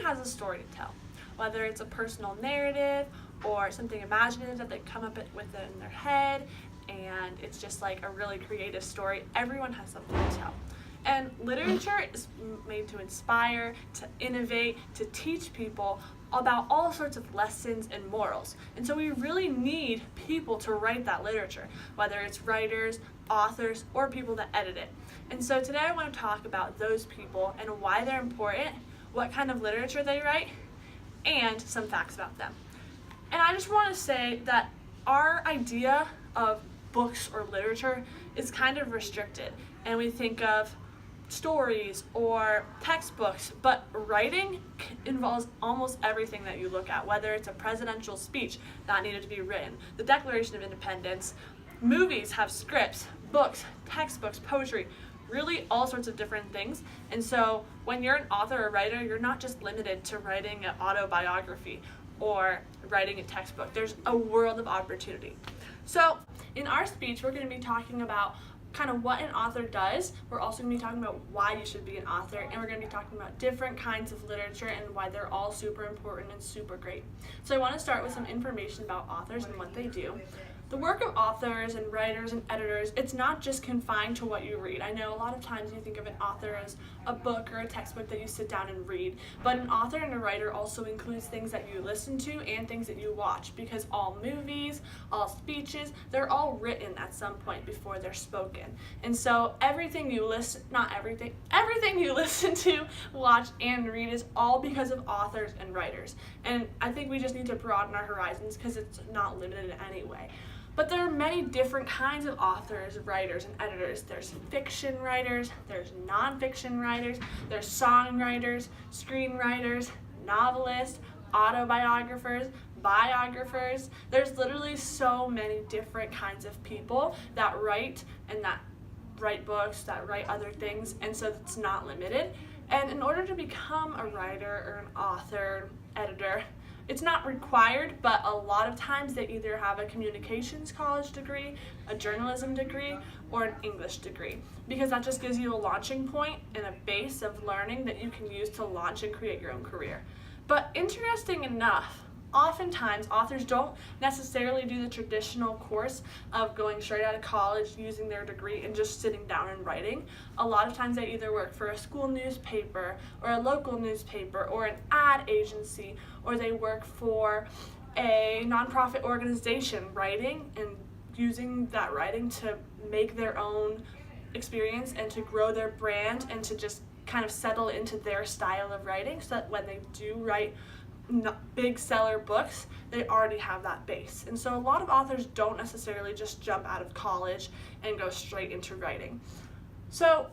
has a story to tell, whether it's a personal narrative or something imaginative that they come up with in their head, and it's just like a really creative story. Everyone has something to tell. And literature is made to inspire, to innovate, to teach people about all sorts of lessons and morals. And so we really need people to write that literature, whether it's writers, authors, or people that edit it. And so today I want to talk about those people and why they're important, what kind of literature they write, and some facts about them. And I just want to say that our idea of books or literature is kind of restricted, and we think of stories or textbooks, but writing involves almost everything that you look at, whether it's a presidential speech that needed to be written, the Declaration of Independence, movies have scripts, books, textbooks, poetry, really all sorts of different things. And so when you're an author or writer, you're not just limited to writing an autobiography or writing a textbook. There's a world of opportunity. So in our speech, we're going to be talking about kind of what an author does. We're also going to be talking about why you should be an author, and we're going to be talking about different kinds of literature and why they're all super important and super great. So I want to start with some information about authors and what they do. The work of authors and writers and editors, it's not just confined to what you read. I know a lot of times you think of an author as a book or a textbook that you sit down and read, but an author and a writer also includes things that you listen to and things that you watch, because all movies, all speeches, they're all written at some point before they're spoken. And so everything you listen to, watch, and read is all because of authors and writers. And I think we just need to broaden our horizons because it's not limited anyway. But there are many different kinds of authors, writers, and editors. There's fiction writers, there's nonfiction writers, there's songwriters, screenwriters, novelists, autobiographers, biographers. There's literally so many different kinds of people that write and that write books, that write other things, and so it's not limited. And in order to become a writer or an author, editor, it's not required, but a lot of times they either have a communications college degree, a journalism degree, or an English degree, because that just gives you a launching point and a base of learning that you can use to launch and create your own career. But interesting enough, oftentimes authors don't necessarily do the traditional course of going straight out of college, using their degree, and just sitting down and writing. A lot of times they either work for a school newspaper or a local newspaper or an ad agency, or they work for a nonprofit organization writing and using that writing to make their own experience and to grow their brand and to just kind of settle into their style of writing, so that when they do write big seller books, they already have that base. And so a lot of authors don't necessarily just jump out of college and go straight into writing. So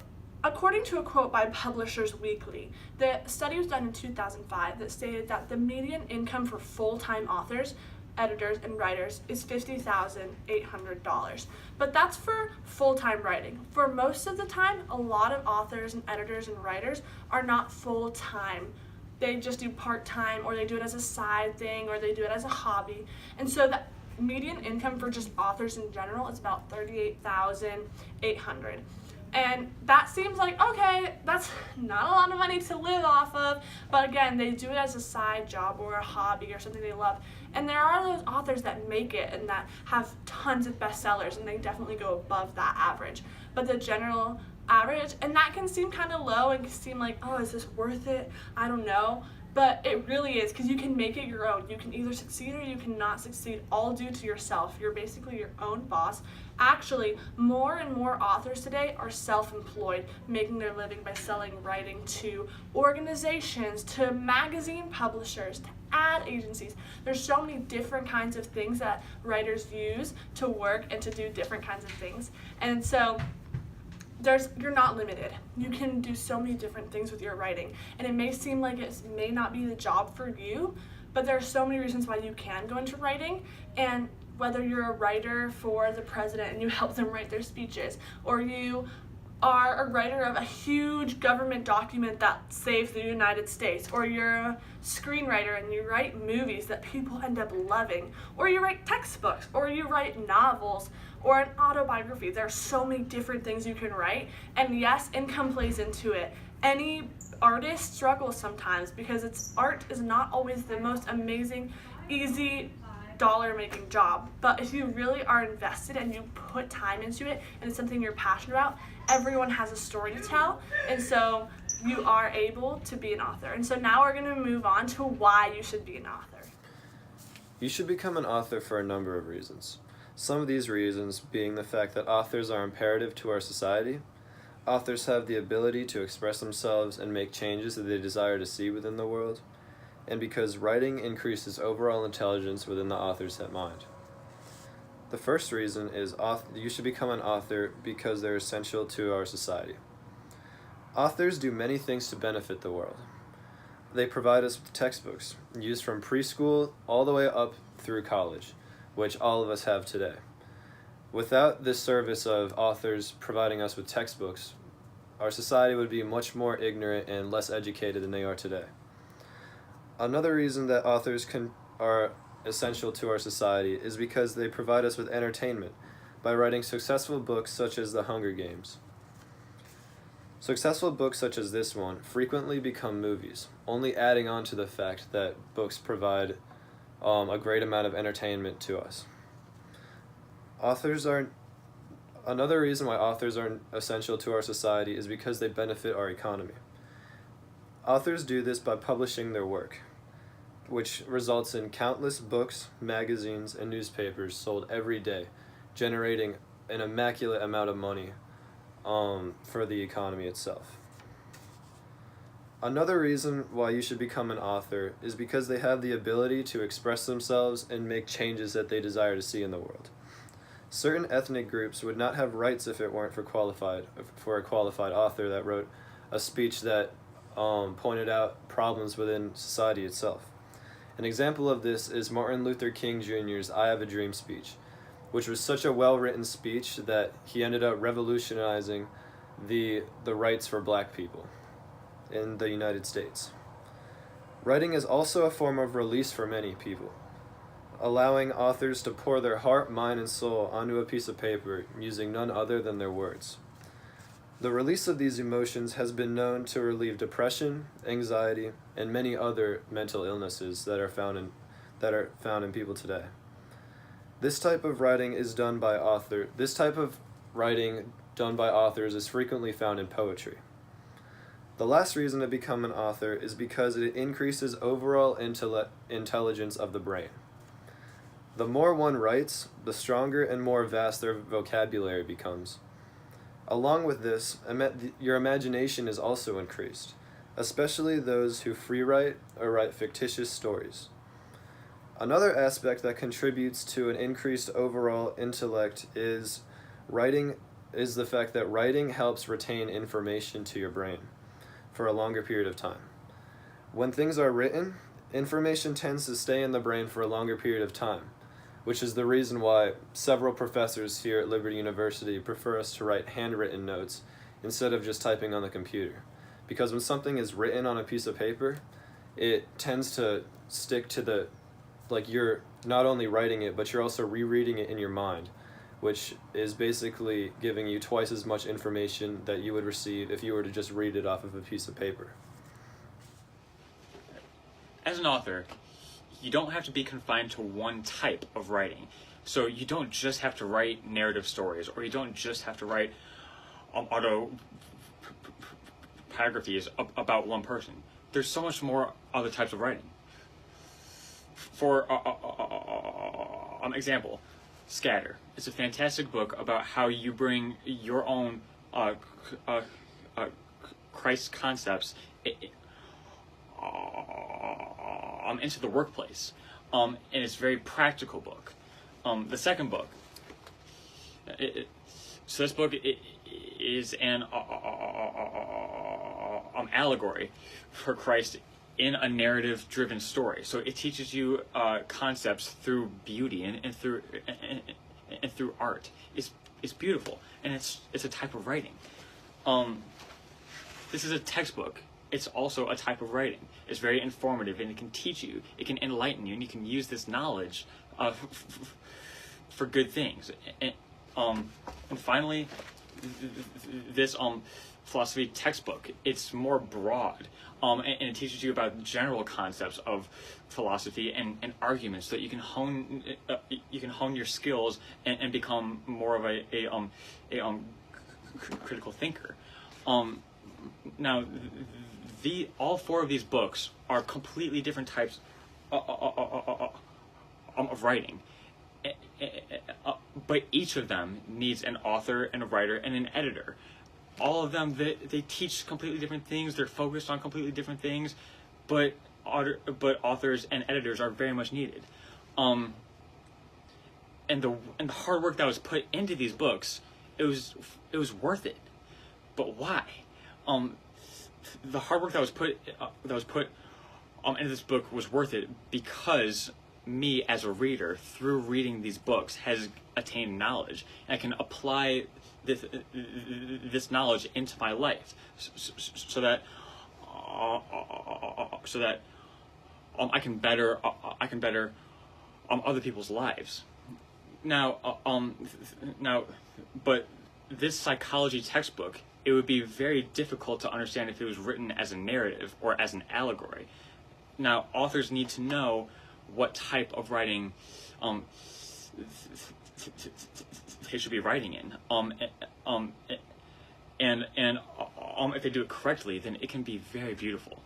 according to a quote by Publishers Weekly, the study was done in 2005 that stated that the median income for full-time authors, editors, and writers is $50,800. But that's for full-time writing. For most of the time, a lot of authors and editors and writers are not full-time. They just do part-time, or they do it as a side thing, or they do it as a hobby. And so the median income for just authors in general is about $38,800. And that seems like, okay, that's not a lot of money to live off of, but again, they do it as a side job or a hobby or something they love. And there are those authors that make it and that have tons of bestsellers, and they definitely go above that average. But the general average, and that can seem kind of low and can seem like, oh, is this worth it? I don't know. But it really is, because you can make it your own. You can either succeed or you cannot succeed, all due to yourself. You're basically your own boss. Actually, more and more authors today are self-employed, making their living by selling writing to organizations, to magazine publishers, to ad agencies. There's so many different kinds of things that writers use to work and to do different kinds of things. And so you're not limited. You can do so many different things with your writing, and it may seem like it may not be the job for you, but there are so many reasons why you can go into writing. And whether you're a writer for the president and you help them write their speeches, or you are a writer of a huge government document that saves the United States, or you're a screenwriter and you write movies that people end up loving, or you write textbooks, or you write novels, or an autobiography. There are so many different things you can write, and yes, income plays into it. Any artists struggle sometimes because art is not always the most amazing, easy dollar-making job. But if you really are invested and you put time into it and it's something you're passionate about, everyone has a story to tell, and so you are able to be an author. And so now we're going to move on to why you should be an author. You should become an author for a number of reasons. Some of these reasons being the fact that authors are imperative to our society. Authors have the ability to express themselves and make changes that they desire to see within the world, and because writing increases overall intelligence within the author's mind. The first reason is you should become an author because they're essential to our society. Authors do many things to benefit the world. They provide us with textbooks, used from preschool all the way up through college, which all of us have today. Without this service of authors providing us with textbooks, our society would be much more ignorant and less educated than they are today. Another reason that authors are essential to our society is because they provide us with entertainment by writing successful books such as The Hunger Games. Successful books such as this one frequently become movies, only adding on to the fact that books provide a great amount of entertainment to us. Another reason why authors are essential to our society is because they benefit our economy. Authors do this by publishing their work, which results in countless books, magazines, and newspapers sold every day, generating an immaculate amount of money for the economy itself. Another reason why you should become an author is because they have the ability to express themselves and make changes that they desire to see in the world. Certain ethnic groups would not have rights if it weren't for a qualified author that wrote a speech that pointed out problems within society itself. An example of this is Martin Luther King Jr.'s I Have a Dream speech, which was such a well-written speech that he ended up revolutionizing the rights for black people in the United States. Writing is also a form of release for many people, allowing authors to pour their heart, mind, and soul onto a piece of paper using none other than their words. The release of these emotions has been known to relieve depression, anxiety, and many other mental illnesses that are found in people today. This type of writing done by authors is frequently found in poetry. The last reason to become an author is because it increases overall intelligence of the brain. The more one writes, the stronger and more vast their vocabulary becomes. Along with this, your imagination is also increased, especially those who free write or write fictitious stories. Another aspect that contributes to an increased overall intellect is the fact that writing helps retain information to your brain for a longer period of time. When things are written, information tends to stay in the brain for a longer period of time, which is the reason why several professors here at Liberty University prefer us to write handwritten notes instead of just typing on the computer. Because when something is written on a piece of paper, it tends to stick to you're not only writing it, but you're also rereading it in your mind, which is basically giving you twice as much information that you would receive if you were to just read it off of a piece of paper. As an author, you don't have to be confined to one type of writing. So you don't just have to write narrative stories, or you don't just have to write autobiographies about one person. There's so much more other types of writing. For example, Scatter. It's a fantastic book about how you bring your own Christ concepts into the workplace. And it's a very practical book. The second book, so this book is an allegory for Christ in a narrative-driven story. So it teaches you concepts through beauty and through art. It's beautiful, and it's a type of writing. This is a textbook. It's also a type of writing. It's very informative, and it can teach you, it can enlighten you, and you can use this knowledge for good things. And finally, this philosophy textbook. It's more broad, and it teaches you about general concepts of philosophy and arguments, so that you can hone your skills and become more of a critical thinker. Now, all 4 of these books are completely different types of writing, but each of them needs an author and a writer and an editor. All of them, they teach completely different things. They're focused on completely different things, but authors and editors are very much needed. And the hard work that was put into these books, it was worth it. But why? The hard work that was put into this book was worth it because me as a reader, through reading these books, has attained knowledge, and I can apply this knowledge into my life, so that I can better other people's lives. Now, but this psychology textbook, it would be very difficult to understand if it was written as a narrative or as an allegory. Now, authors need to know what type of writing they should be writing in. And if they do it correctly, then it can be very beautiful.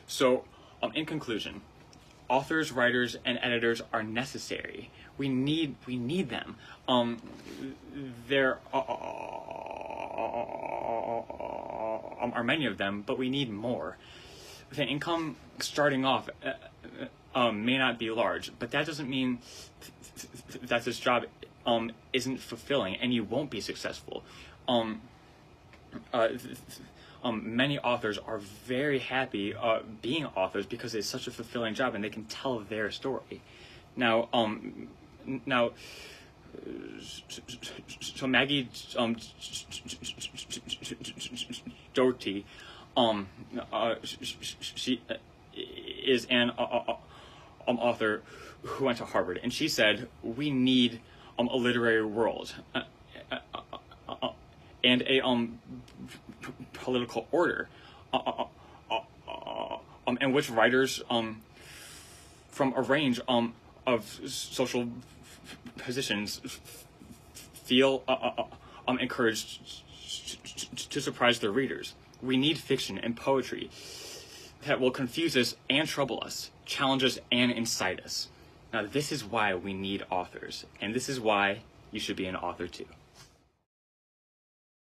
So, in conclusion, authors, writers, and editors are necessary. We need them. There are many of them, but we need more. The income starting off may not be large, but that doesn't mean that this job isn't fulfilling and you won't be successful. Many authors are very happy being authors because it's such a fulfilling job and they can tell their story. Now, so Maggie Doty, she is an author who went to Harvard, and she said, we need a literary world and a political order in which writers from a range of social positions feel encouraged to surprise their readers. We need fiction and poetry that will confuse us and trouble us, challenge us and incite us. Now, this is why we need authors, and this is why you should be an author too.